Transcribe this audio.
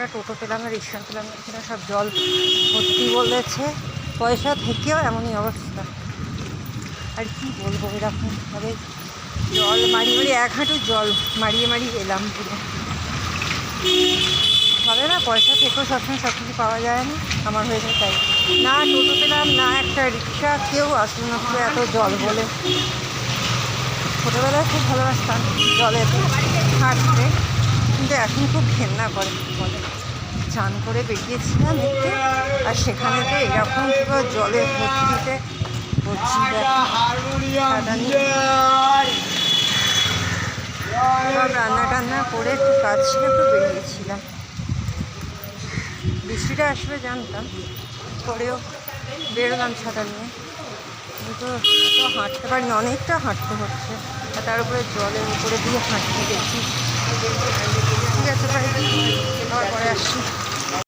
একটা টোটো পেলাম না, রিক্সা পেলাম না, এখানে সব জল ভর্তি বলেছে। পয়সা থেকেও এমনই অবস্থা। আর কি বলবো, এরকমভাবে জল মারিয়ে এক হাঁটু জল মারিয়ে এলাম পুরো। বলে না পয়সা থেকেও সবসময় সব কিছু পাওয়া যায় না, আমার হয়েছে তাই। না টোটো পেলাম না একটা রিক্সা, কেউ আসলো না পুরো এত জল বলে। ছোটোবেলায় খুব ভালোবাসতাম জলেতে হাঁটতে, কিন্তু এখন খুব ঘেন্না করে বলে। চান করে বেরিয়েছিলাম একটু, আর সেখানে তো এরকম পুরো জলের ভর্তিতে রান্না টান্না করে একটু কাজ ছিল, একটু বেরিয়েছিলাম। বৃষ্টিটা আসবে জানতাম, পরেও বেরোলাম ছাতা নিয়ে, কিন্তু এত হাঁটতে পারিনি, অনেকটা হাঁটতে হচ্ছে। আর তার উপরে জলের উপরে দিয়ে হাঁটতে গেছি। ঠিক আছে ভাই, পরে আসছি।